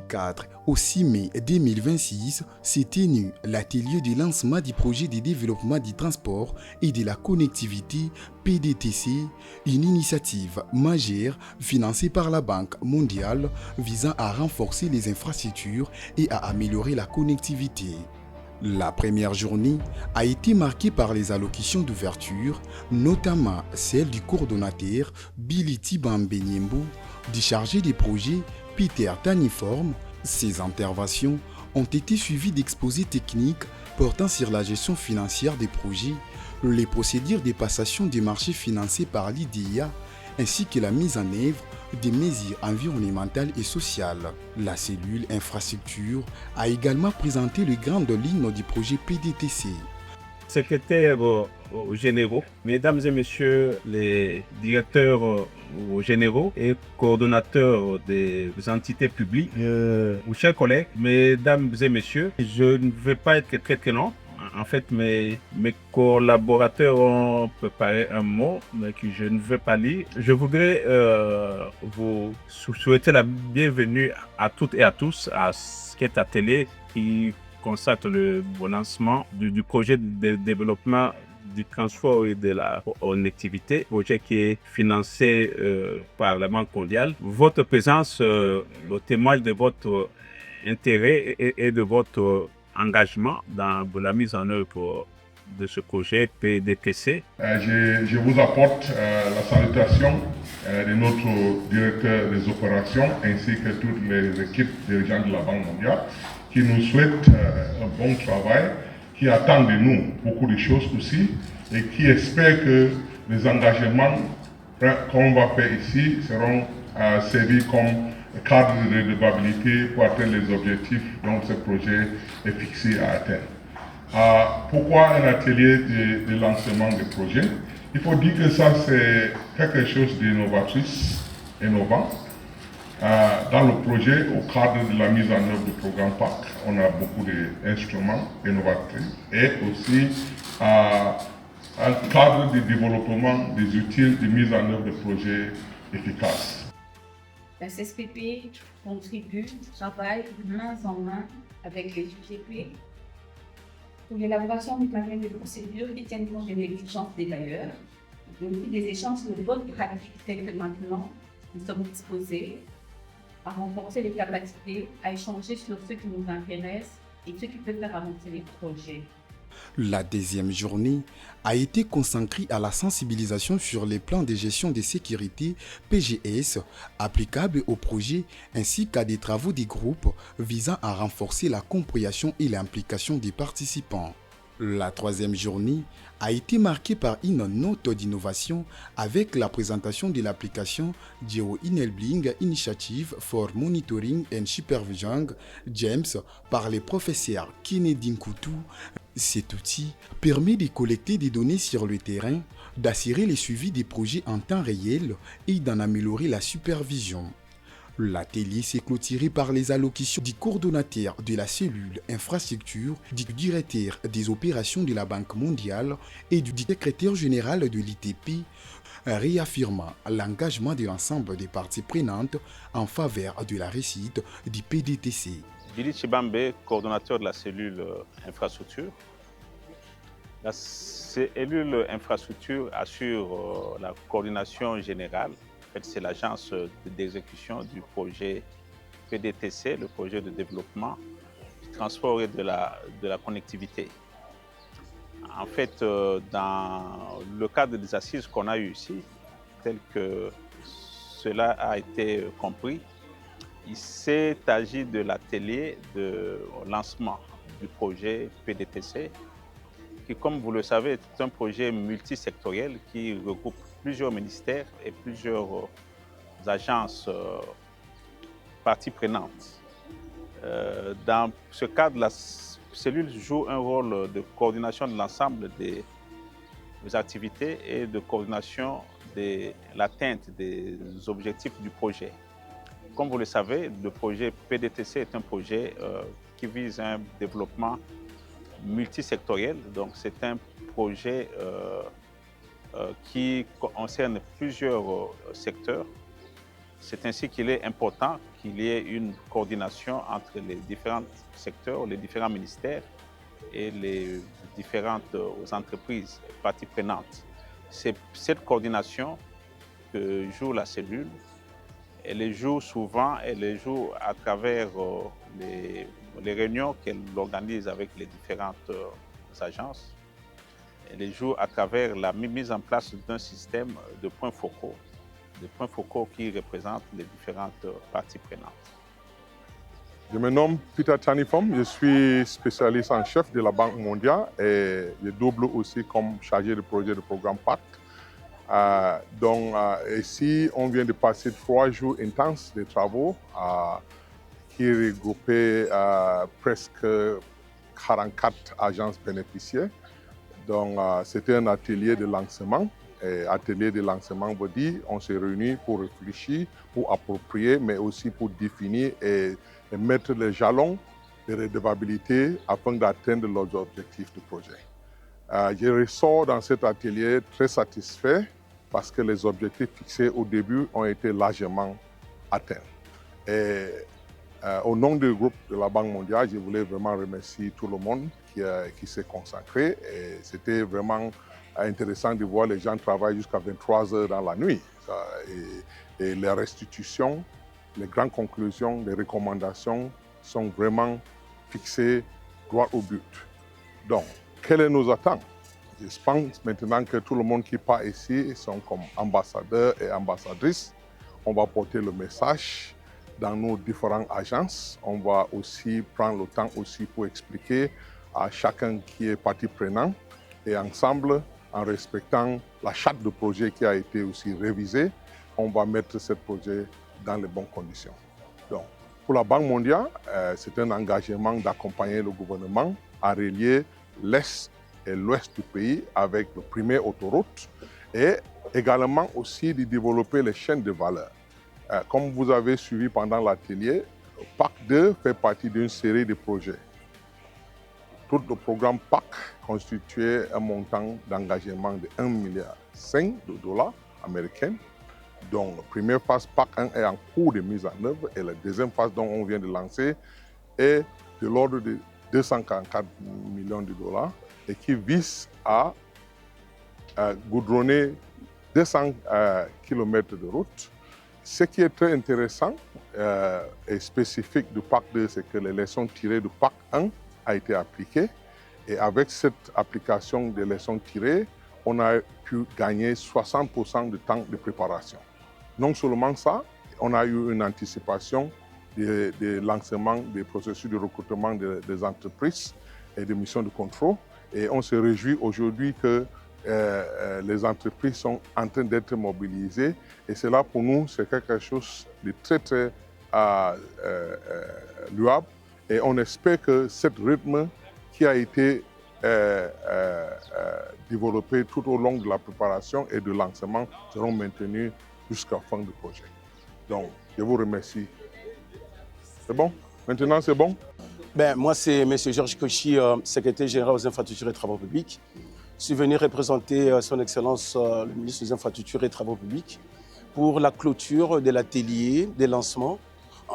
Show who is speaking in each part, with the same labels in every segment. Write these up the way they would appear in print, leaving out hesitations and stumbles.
Speaker 1: 4 au 6 mai 2026 s'est tenu l'atelier de lancement du projet de développement du transport et de la connectivité PDTC, une initiative majeure financée par la Banque mondiale visant à renforcer les infrastructures et à améliorer la connectivité. La première journée a été marquée par les allocutions d'ouverture, notamment celle du coordonnateur Billy Tibambe-Niembo, du chargé des projets Peter Taniform. Ces interventions ont été suivies d'exposés techniques portant sur la gestion financière des projets, les procédures de passation des marchés financés par l'IDEA, ainsi que la mise en œuvre des mesures environnementales et sociales. La cellule infrastructure a également présenté les grandes lignes du projet PDTC.
Speaker 2: Secrétaires généraux, mesdames et messieurs les directeurs généraux et coordonnateurs des entités publiques, chers collègues, mesdames et messieurs, je ne vais pas être très long. En fait, mes collaborateurs ont préparé un mot que je ne vais pas lire. Je voudrais vous souhaiter la bienvenue à toutes et à tous à cet atelier qui consacre le lancement du projet de développement du transport et de la connectivité, projet qui est financé par la Banque mondiale. Votre présence témoigne de votre intérêt et de votre engagement dans la mise en œuvre de ce projet PDTC.
Speaker 3: Je vous apporte la salutation de notre directeur des opérations ainsi que toutes les équipes dirigeantes de la Banque mondiale qui nous souhaitent un bon travail, qui attendent de nous beaucoup de choses aussi et qui espèrent que les engagements qu'on va faire ici seront servis comme cadre de redevabilité pour atteindre les objectifs dont ce projet est fixé à atteindre. Pourquoi un atelier de lancement de projet? Il faut dire que ça c'est quelque chose d'innovatrice, innovant. Dans le projet, au cadre de la mise en œuvre du programme PAC, on a beaucoup d'instruments innovateurs et aussi un cadre de développement des outils de mise en œuvre de projets efficaces.
Speaker 4: La CSPP contribue, travaille main en main avec les UGP pour l'élaboration du manuel de procédure qui tiennent compte des exigences des bailleurs, mais aussi des échanges de bonnes pratiques telles que maintenant nous sommes disposés à renforcer les capacités, à échanger sur ce qui nous intéresse et ce qui peut faire avancer les projets.
Speaker 1: La deuxième journée a été consacrée à la sensibilisation sur les plans de gestion de sécurité PGS applicables au projet ainsi qu'à des travaux des groupes visant à renforcer la compréhension et l'implication des participants. La troisième journée a été marquée par une note d'innovation avec la présentation de l'application Geo-Enabling Initiative for Monitoring and Supervision (GEMS) par les professeurs Kennedy Nkoutou. Cet outil permet de collecter des données sur le terrain, d'assurer le suivi des projets en temps réel et d'en améliorer la supervision. L'atelier s'est clôturé par les allocutions du coordonnateur de la cellule infrastructure, du directeur des opérations de la Banque mondiale et du secrétaire général de l'ITP, réaffirmant l'engagement de l'ensemble des parties prenantes en faveur de la réussite du PDTC.
Speaker 2: Billy Tibambe, coordonnateur de la cellule infrastructure. La cellule infrastructure assure la coordination générale. En fait, c'est l'agence d'exécution du projet PDTC, le projet de développement du transport et de la connectivité. En fait, dans le cadre des assises qu'on a eues ici, tel que cela a été compris, il s'est agi de l'atelier de lancement du projet PDTC, qui, comme vous le savez, est un projet multisectoriel qui regroupe plusieurs ministères et plusieurs agences parties prenantes. Dans ce cadre, la cellule joue un rôle de coordination de l'ensemble des activités et de coordination de l'atteinte des objectifs du projet. Comme vous le savez, le projet PDTC est un projet qui vise un développement multisectoriel. Donc, c'est un projet qui concerne plusieurs secteurs C'est ainsi qu'il est important qu'il y ait une coordination entre les différents secteurs, les différents ministères et les différentes entreprises parties prenantes. C'est cette coordination que joue la cellule. Elle les joue souvent, elle les joue à travers les réunions qu'elle organise avec les différentes agences. Elle les joue à travers la mise en place d'un système de points focaux qui représentent les différentes parties prenantes.
Speaker 3: Je me nomme Peter Tanifom, je suis spécialiste en chef de la Banque mondiale et je double aussi comme chargé de projet du programme PACT. Ici, on vient de passer 3 jours intenses de travaux qui regroupaient presque 44 agences bénéficiaires. Donc, c'était un atelier de lancement. Et atelier de lancement veut dire on s'est réunis pour réfléchir, pour approprier, mais aussi pour définir et mettre les jalons de redevabilité afin d'atteindre les objectifs du projet. Je ressors dans cet atelier très satisfait parce que les objectifs fixés au début ont été largement atteints. Et au nom du groupe de la Banque mondiale, je voulais vraiment remercier tout le monde qui s'est consacré. Et c'était vraiment intéressant de voir les gens travailler jusqu'à 23 heures dans la nuit. Et les restitutions, les grandes conclusions, les recommandations sont vraiment fixées droit au but. Donc, quelles sont nos attentes? Je pense maintenant que tout le monde qui part ici sont comme ambassadeurs et ambassadrices. On va porter le message dans nos différentes agences. On va aussi prendre le temps aussi pour expliquer à chacun qui est partie prenante et ensemble, en respectant la charte de projet qui a été aussi révisée, on va mettre ce projet dans les bonnes conditions. Donc, pour la Banque mondiale, c'est un engagement d'accompagner le gouvernement à relier l'Est et l'Ouest du pays avec le premier autoroute et également aussi de développer les chaînes de valeur. Comme vous avez suivi pendant l'atelier, PAC 2 fait partie d'une série de projets. Tout le programme PAC constituait un montant d'engagement de 1,5 milliard de dollars américains. Donc, la première phase PAC 1 est en cours de mise en œuvre et la deuxième phase dont on vient de lancer est de l'ordre de 244 millions de dollars et qui vise à goudronner 200 km de route. Ce qui est très intéressant et spécifique du PAC 2, c'est que les leçons tirées du PAC 1 a été appliquée. Et avec cette application des leçons tirées, on a pu gagner 60% de temps de préparation. Non seulement ça, on a eu une anticipation des lancements des processus de recrutement des entreprises et des missions de contrôle. Et on se réjouit aujourd'hui que les entreprises sont en train d'être mobilisées. Et cela, pour nous, c'est quelque chose de très, très louable. Et on espère que ce rythme qui a été développé tout au long de la préparation et du lancement seront maintenus jusqu'à la fin du projet. Donc, je vous remercie. C'est bon? Maintenant, c'est bon?
Speaker 5: Moi, c'est M. Georges Kouchi, secrétaire général aux infrastructures et travaux publics. Je suis venu représenter son Excellence le ministre des Infrastructures et Travaux publics pour la clôture de l'atelier des lancements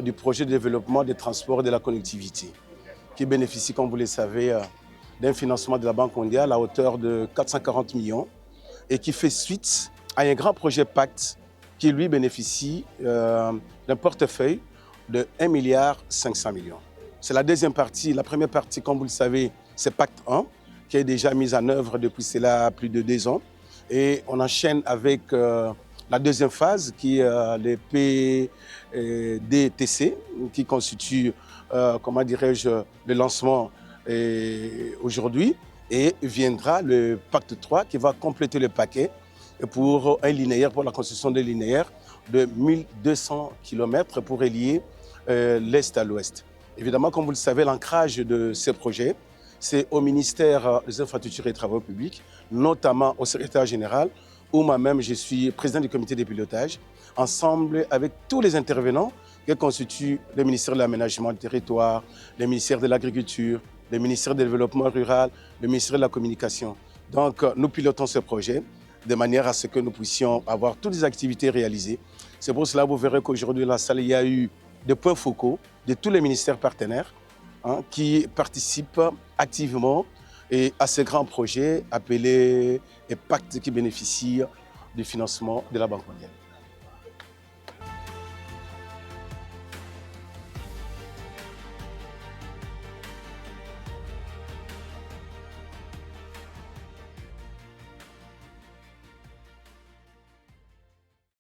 Speaker 5: du projet de développement des transports et de la connectivité, qui bénéficie, comme vous le savez, d'un financement de la Banque mondiale à hauteur de 440 millions et qui fait suite à un grand projet PACT qui, lui, bénéficie d'un portefeuille de 1,5 milliard. C'est la deuxième partie. La première partie, comme vous le savez, c'est PACT 1, qui est déjà mise en œuvre depuis cela plus de 2 ans. Et on enchaîne avec la deuxième phase, qui est les PDTC, qui constitue, comment dirais-je, le lancement aujourd'hui. Et viendra le Pacte 3 qui va compléter le paquet pour un linéaire, pour la construction de linéaires de 1200 km pour relier l'Est à l'Ouest. Évidemment, comme vous le savez, l'ancrage de ce projet, c'est au ministère des Infrastructures et Travaux publics, notamment au secrétaire général, où moi-même je suis président du comité de pilotage, ensemble avec tous les intervenants qui constituent le ministère de l'Aménagement du Territoire, le ministère de l'Agriculture, le ministère du Développement rural, le ministère de la Communication. Donc, nous pilotons ce projet de manière à ce que nous puissions avoir toutes les activités réalisées C'est pour cela que vous verrez qu'aujourd'hui, dans la salle, il y a eu des points focaux de tous les ministères partenaires qui participent activement à ces grands projets appelés et pactes qui bénéficient du financement de la Banque mondiale.